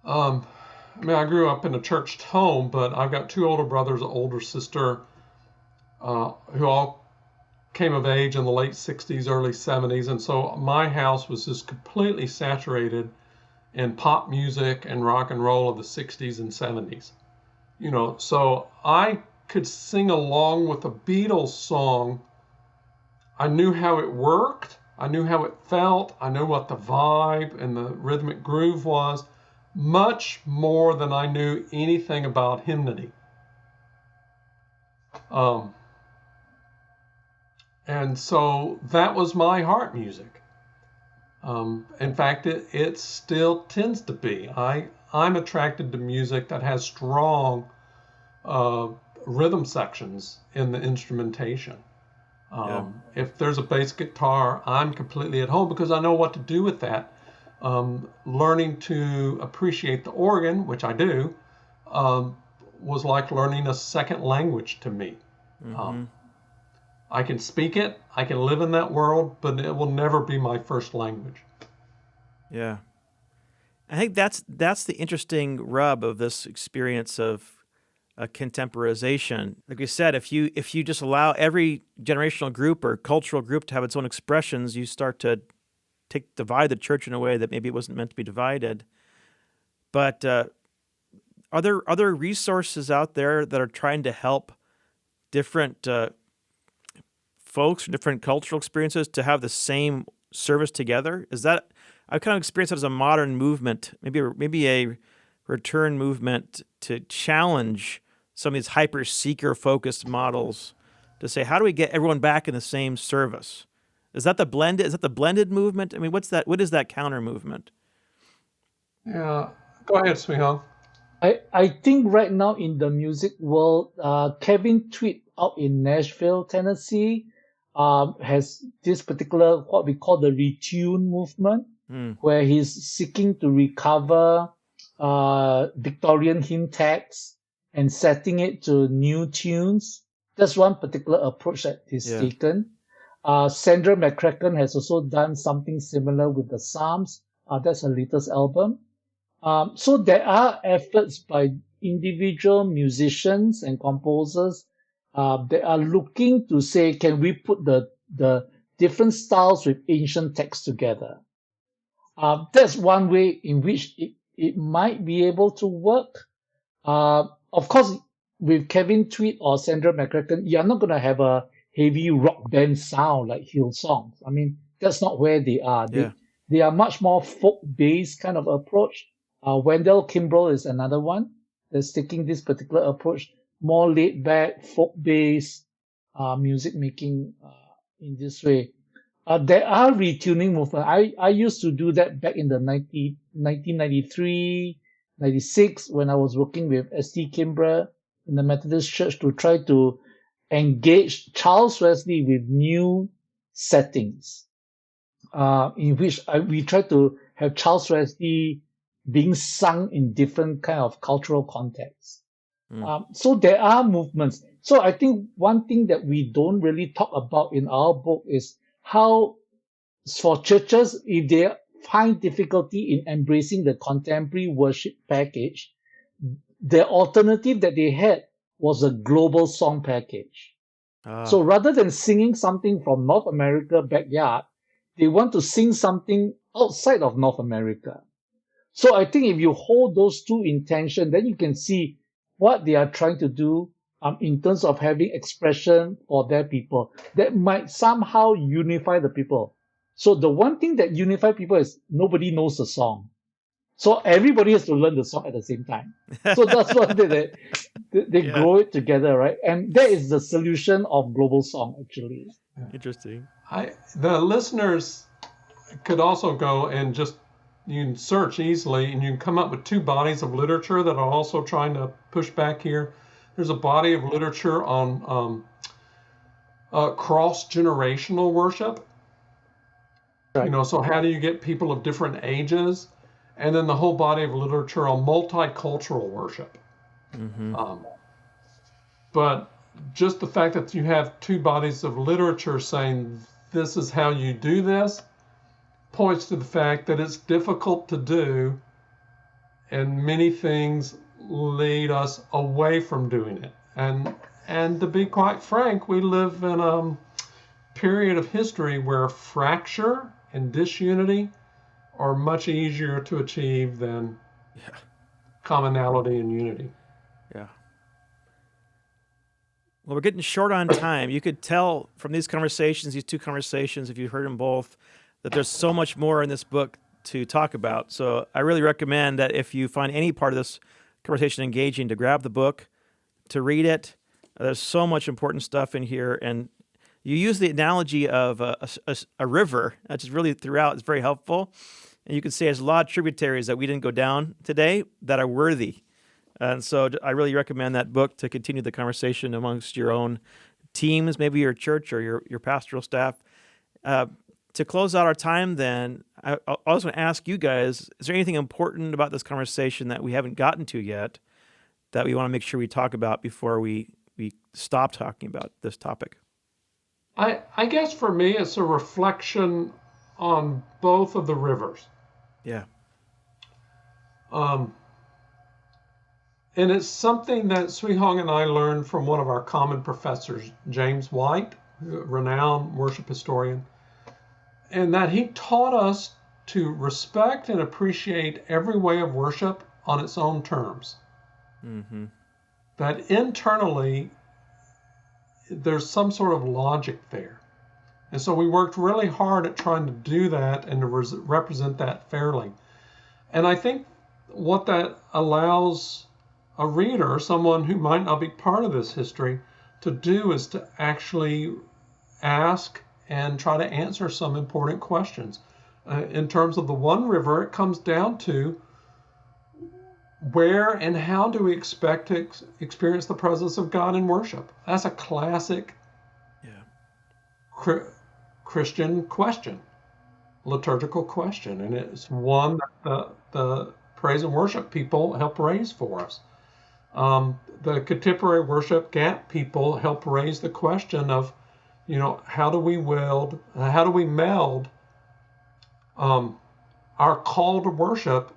I grew up in a church home, but I've got two older brothers, an older sister, who all came of age in the late 60s, early 70s. And so my house was just completely saturated in pop music and rock and roll of the 60s and 70s. So I could sing along with a Beatles song. I knew how it worked. I knew how it felt. I knew what the vibe and the rhythmic groove was, much more than I knew anything about hymnody. And so that was my heart music. In fact, it still tends to be. I'm attracted to music that has strong rhythm sections in the instrumentation. If there's a bass guitar, I'm completely at home because I know what to do with that. Learning to appreciate the organ, which I do, was like learning a second language to me. I can speak it, I can live in that world, but it will never be my first language. Yeah. I think that's the interesting rub of this experience of contemporization. Like we said, if you just allow every generational group or cultural group to have its own expressions, you start to divide the church in a way that maybe it wasn't meant to be divided. But are there resources out there that are trying to help different folks from different cultural experiences to have the same service together? Is that, I kind of experience it as a modern movement, maybe a return movement to challenge some of these hyper seeker focused models to say, how do we get everyone back in the same service? Is that the blended movement? I mean, what is that counter movement? Yeah, go ahead, Swee. I think right now in the music world, Kevin Tweed out in Nashville, Tennessee, has this particular what we call the retune movement, where he's seeking to recover Victorian hymn texts and setting it to new tunes. That's one particular approach that he's taken. Sandra McCracken has also done something similar with the Psalms. That's her latest album. So there are efforts by individual musicians and composers that are looking to say, can we put the different styles with ancient texts together? That's one way in which it might be able to work. Of course, with Kevin Tweed or Sandra McCracken, you're not going to have a heavy rock band sound like Hillsongs. I mean, that's not where they are. They are much more folk-based kind of approach. Wendell Kimbrell is another one that's taking this particular approach, more laid-back, folk-based music making in this way. There are retuning movements. I used to do that back in the 1993, 96, when I was working with S.T. Kimbrough in the Methodist Church to try to engage Charles Wesley with new settings, in which we try to have Charles Wesley being sung in different kind of cultural contexts. So there are movements. So I think one thing that we don't really talk about in our book is how, for churches, if they find difficulty in embracing the contemporary worship package, the alternative that they had was a global song package. So rather than singing something from North America backyard, they want to sing something outside of North America. So I think if you hold those two intentions, then you can see what they are trying to do in terms of having expression for their people that might somehow unify the people. So the one thing that unifies people is nobody knows the song. So everybody has to learn the song at the same time. So that's what they Yeah. grow it together, right? And that is the solution of global song, actually. Interesting. The listeners could also go and you can search easily and you can come up with two bodies of literature that are also trying to push back here. There's a body of literature on cross-generational worship. Right. So how do you get people of different ages? And then the whole body of literature on multicultural worship. Mm-hmm. But just the fact that you have two bodies of literature saying this is how you do this points to the fact that it's difficult to do, and many things lead us away from doing it. And to be quite frank, we live in a period of history where fracture and disunity are much easier to achieve than commonality and unity. Yeah. Well, we're getting short on time. You could tell from these conversations, these two conversations, if you heard them both, that there's so much more in this book to talk about. So I really recommend that if you find any part of this conversation engaging, to grab the book, to read it. There's so much important stuff in here. And you use the analogy of a river, that's just really throughout. It's very helpful. And you can see there's a lot of tributaries that we didn't go down today that are worthy. And so I really recommend that book to continue the conversation amongst your own teams, maybe your church or your pastoral staff. To close out our time then, I also want to ask you guys, is there anything important about this conversation that we haven't gotten to yet that we want to make sure we talk about before we stop talking about this topic? I guess for me, it's a reflection on both of the rivers. Yeah. And it's something that Swee and I learned from one of our common professors, James White, a renowned worship historian, and that he taught us to respect and appreciate every way of worship on its own terms. Mm-hmm. That internally, there's some sort of logic there. And so we worked really hard at trying to do that and to represent that fairly. And I think what that allows a reader, someone who might not be part of this history, to do is to actually ask and try to answer some important questions. In terms of the one river, it comes down to where and how do we expect to experience the presence of God in worship? That's a classic Christian question, liturgical question, and it's one that the praise and worship people help raise for us. The contemporary worship gap people help raise the question of, how do we meld our call to worship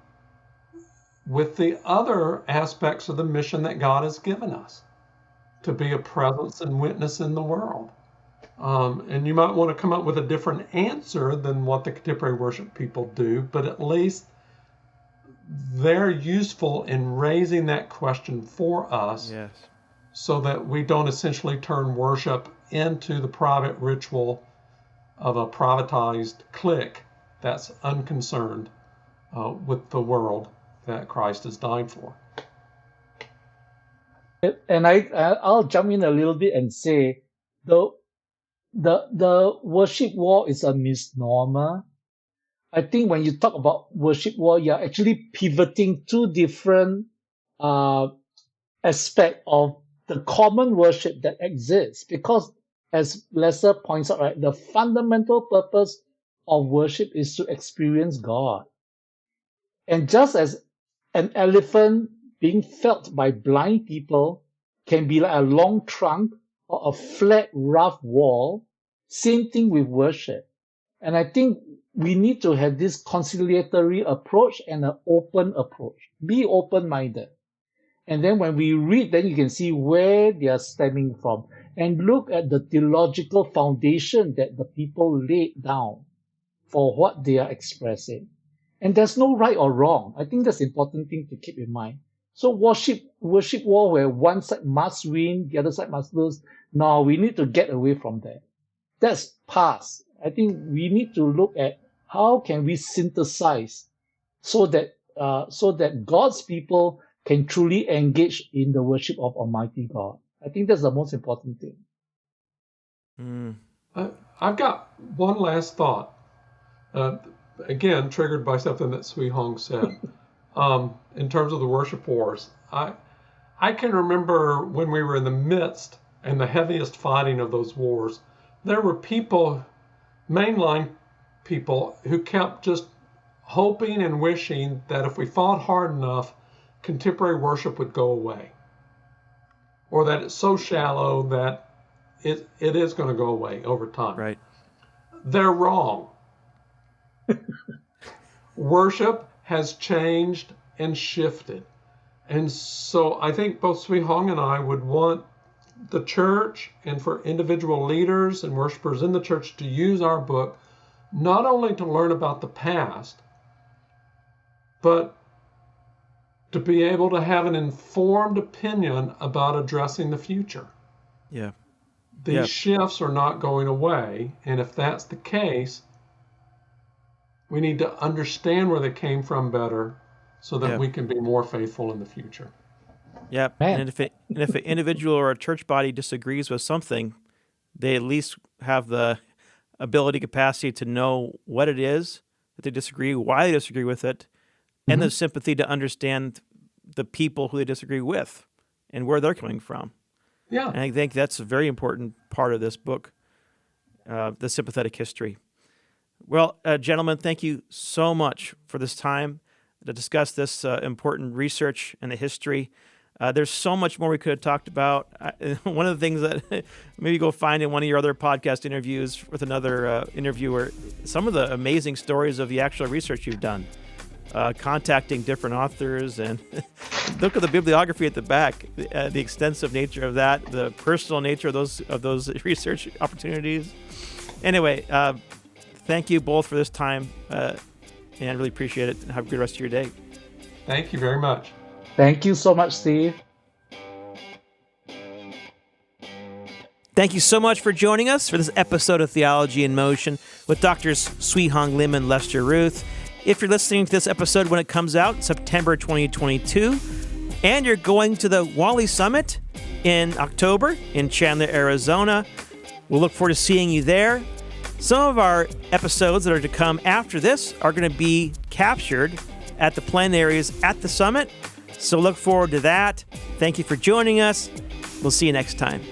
with the other aspects of the mission that God has given us, to be a presence and witness in the world. And you might want to come up with a different answer than what the contemporary worship people do, but at least they're useful in raising that question for us. Yes. So that we don't essentially turn worship into the private ritual of a privatized clique that's unconcerned with the world that Christ has died for. And I'll jump in a little bit and say the worship war is a misnomer. I think when you talk about worship war, you're actually pivoting two different aspects of the common worship that exists. Because as Lesser points out, right, the fundamental purpose of worship is to experience God. And just as an elephant being felt by blind people can be like a long trunk or a flat, rough wall, same thing with worship. And I think we need to have this conciliatory approach and an open approach. Be open-minded. And then when we read, then you can see where they are stemming from and look at the theological foundation that the people laid down for what they are expressing. And there's no right or wrong. I think that's an important thing to keep in mind. So worship war where one side must win, the other side must lose. No, we need to get away from that. That's past. I think we need to look at how can we synthesize so that God's people can truly engage in the worship of Almighty God. I think that's the most important thing. I've got one last thought. Again, triggered by something that Swee Hong said. In terms of the worship wars, I can remember when we were in the midst and the heaviest fighting of those wars, there were people, mainline people, who kept just hoping and wishing that if we fought hard enough, contemporary worship would go away, or that it's so shallow that it is going to go away over time. Right. They're wrong. Worship has changed and shifted. And so I think both Swee Hong and I would want the church and for individual leaders and worshipers in the church to use our book not only to learn about the past, but to be able to have an informed opinion about addressing the future. Yeah. These shifts are not going away. And if that's the case, we need to understand where they came from better so that we can be more faithful in the future. Yeah. And if an individual or a church body disagrees with something, they at least have the ability, capacity to know what it is that they disagree, why they disagree with it, and the sympathy to understand the people who they disagree with and where they're coming from. Yeah. And I think that's a very important part of this book, the sympathetic history. Well, gentlemen, thank you so much for this time to discuss this important research and the history. There's so much more we could have talked about. One of the things that maybe go find in one of your other podcast interviews with another interviewer, some of the amazing stories of the actual research you've done, contacting different authors, and look at the bibliography at the back, the extensive nature of that, the personal nature of those research opportunities. Anyway, thank you both for this time, and I really appreciate it. Have a good rest of your day. Thank you very much. Thank you so much, Steve. Thank you so much for joining us for this episode of Theology in Motion with Drs. Swee Hong Lim and Lester Ruth. If you're listening to this episode when it comes out, September 2022, and you're going to the Wally Summit in October in Chandler, Arizona, we'll look forward to seeing you there. Some of our episodes that are to come after this are going to be captured at the plenaries at the summit, so look forward to that. Thank you for joining us. We'll see you next time.